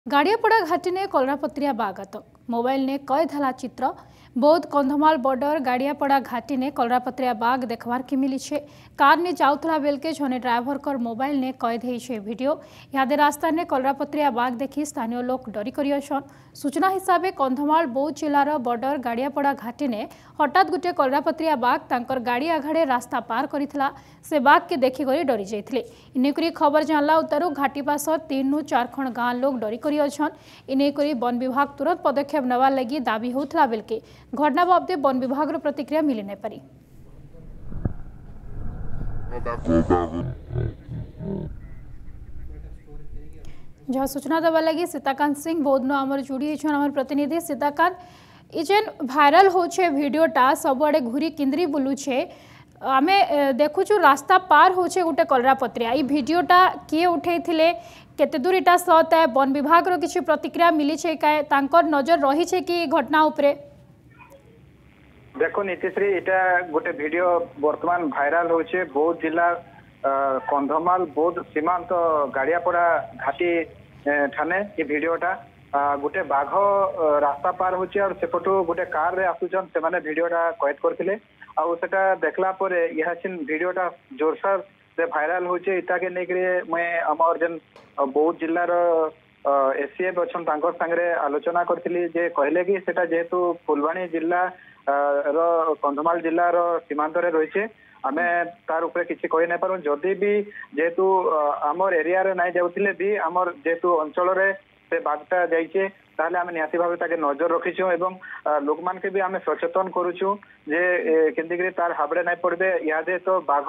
गाड़ियापड़ा घाटी ने कलरापत्रिया बाघ आतंक मोबाइल ने कैद हला चित्र बौद्ध कंधमाल बॉर्डर गाड़ियापड़ा घाटी ने कलरापत्रिया बाघ देखवार के मिली छे। कार ने जाउथला बेलके जने ड्राइवर कर मोबाइल ने कैद है वीडियो यादे रास्ता ने कलरापत्रिया बाघ देखी स्थानीय लोक डरी करी अछन। सूचना हिसाब से कंधमाल बौद्ध जिलार बॉर्डर गाड़ियापड़ा घाटी ने हठात गोटे कलरापत्रिया बाघ तांकर गाड़ी आघाड़े रास्ता पार करितला से बाघ के देखी करी डरी जाइथिले। इनेकरी खबर जानला उतारू घाटी पास 3 नु 4 खण गाँ लोग डरी करी अछन। इनेकरी वन विभाग तुरंत पदक्षेप नवा लगी दाबी होतला बेलके घटना बाबदे वन विभाग प्रतिक्रिया मिली नहीं पारी। जहाँ सूचना देवा लगी सीताकांत सिंह बौद्ध आमर जोड़ी आमर प्रतिनिधि। सीताकांत ये जेन भाइराल होछे वीडियोटा सबुआड़े घूरी किंद्री बुलुछे आमे देखुछु रास्ता पार होछे गोटे कलरापत्रिया ये वीडियोटा किए उठेइथिले केते दूर इटा सत है वन विभाग रो किछि प्रतिक्रिया मिली छे काय तांकर नजर रही छे कि घटना उपरे? देखो नीतिश्री इटा गोटे वीडियो वर्तमान भाइराल होछे बौद्ध जिला कंधमाल बौद्ध सीमांत गाड़ियापड़ा घाटी ठाने ये वीडियोटा गोटे बाघ रास्ता पार होचे और सेपटू गोटे कार रे आसुचन से माने वीडियोटा कैद करथिले और सेटा देखला परे यह सिन वीडियोटा जोरसोर से भाइराल होचे इटा के नेकरे मैं हमर जन बौद्ध जिल्ला रो एसीएफ अच्छन तांकर संगे आलोचना करथिली जे कहले कि सेटा जेहेतु फुलवाणी जिला रो कंधमाल जिला रो सीमांत रे रहिছে आमे तार ऊपर किछि कहि नै पारु जदि भी जेहेतु आमर एरिया रे नै जाउथिले भी आमर जेहेतु अंचल रे से बाघटा जाइछे ताले आमे निहाती भाबे ताके नजर रखिछु एवं लोक मान के भी आमे सचेतन करूछु जे केंदिग्री तार हाबड़े नै पड़बे यादे तो बाघ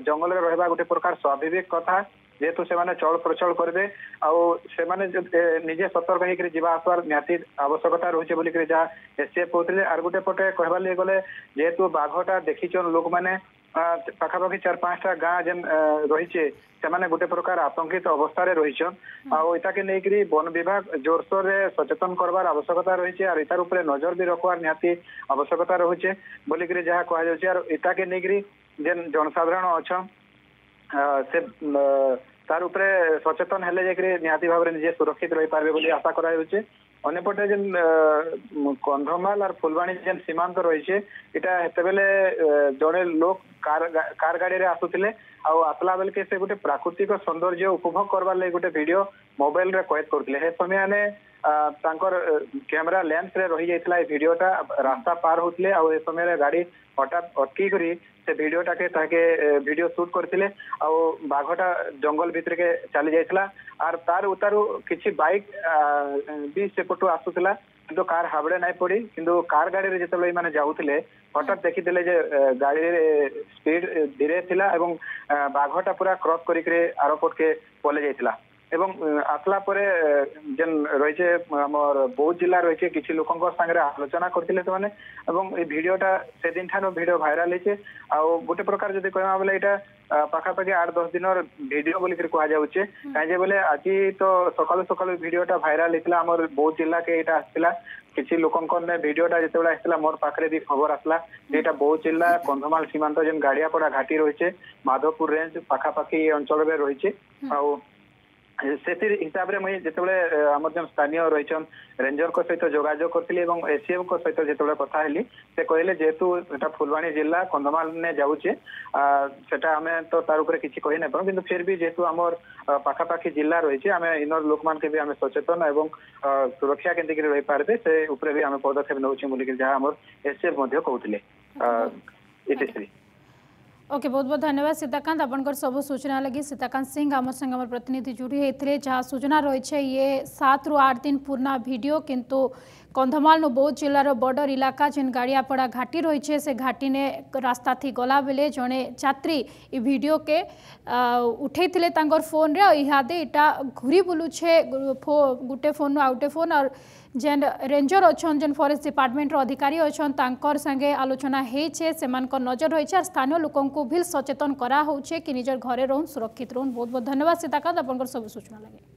जंगल रे रहबा गोटे प्रकार स्वाभाविक कथा जेहेतु से माने चल प्रचल करबे आउ से माने निजे सतर्क होकर जीवा आसवार निहाती आवश्यकता रही बोलिक जहाँ एसएफ कहते आर गोटे पटे कहबार लिए गले जेहेतु बाघटा देखीचन लोक मैंने पाखापाखि 4-5टा गाँ जेन रही से गोटे प्रकार आतंकित अवस्था रहीचन आटा के नहीं वन विभाग जोरसोर रे सचेतन करवार आवश्यकता रही और इतार उपरे नजर भी रखवार निहाती आवश्यकता रही बोलिक जहाँ कह इटा के नहीं जेन जनसाधारण अच्छा से तार उपरे सचेतन हेले जाकरी निहाती भाव में निजे सुरक्षित रही पारबे बोली आशा करा जाउचे। अन्यपटे जेन कंधमाल और फुलवाणी जेन सीमांत रही इटा हेते बेले जड़े लोक कार गाड़ी रे आसुथिले आसला बेल के से गोटे प्राकृतिक सौंदर्य उपभोग करवार लगे गोटे वीडियो मोबाइल रे कैद करथिले हे समय ने तांकर कैमरा लेंस रे रही जाइतला ए वीडियोटा रास्ता पार होतले आ ए समय रे गाड़ी हठात अटकी करी से वीडियोटा के ताके वीडियो शूट करथिले आ बाघटा जंगल भीतर के चली जाइतला आर तार उतारू किछि बाइक भी सेपटू आसुतला किंतु कार हाबड़े नहीं पड़ी किंतु कार गाड़ी रे जेतले माने जाउथिले हठात देखिदेले जे गाड़ी रे स्पीड धीरे थिला एवं बाघटा पूरा क्रॉस करिकरे आरपट के पले जाइतला एवं आसला परे जेन रही आमर बौद्ध जिला रही किसी लोक संगे आलोचना करते से ए भिडटा से दिन ठान भिड भाइराल होचे गोटे प्रकार जब कहवा बोले यहाँ पाखापाखि 8-10 दिन भिड बोलिक कहुचे कहीं बोले आज तो सकालू सकालू भिडटा भाइराल होता आमर बौद्ध जिला के यहाँ आसला किसी लोक भिडटा जो आसला मोर पाखे भी खबर आसला जेटा बौद्ध जिला कंधमाल सीमांत जेन गाड़ियापड़ा घाटी रही माधवपुर रेंज पाखापाखि अंचल में रही से हिसाब से मुझे जिते आम जो स्थानीय रही रेंजर को सहित जोगाजोग करी एसीएफ को सहित जिते कथा हेली से कहले जेहेतु फुलवाणी जिला कंधमाल ने जाऊे सेटा आम तो तार ऊपर किसी कही नहीं पार कि फिर भी जेहेतु आमर पाखापाखि जिला रही आम इनर लोक मान के भी आम सचेतन एवं सुरक्षा केंद्र रही पारे से उपरे भी आम पदक्षेप नौचे बोलिक जहाँ आम एसीएफ कहते इतिश्री। ओके बहुत बहुत धन्यवाद सीताकांत आपनकर सब सूचना लगी। सीताकांत सिंह आमर संग आमर प्रतिनिधि जोड़ी होते जहाँ सूचना रही है ये 7 ରୁ 8 दिन पुराना वीडियो किंतु कंधमाल बौद्ध जिलार बॉर्डर इलाका जेन गाड़ियापड़ा घाटी रही है से घाटी ने रास्ता थी गला बेले जड़े छात्री ये वीडियो के उठे फोन रे इहादे इटा घूरी बुलूछे गोटे फोन आउटे फोन और जेन रेंजर अच्छा जेन फॉरेस्ट डिपार्टमेंट अधिकारी अच्छा तांकर संगे आलोचना होइछे सेमानकर नजर रही है स्थानीय लोकों को भी सचेतन करा होउछे कि निजर घरे रहन सुरक्षित रहन। बहुत बहुत धन्यवाद सीताकांत आपनकर सब सूचना लगे।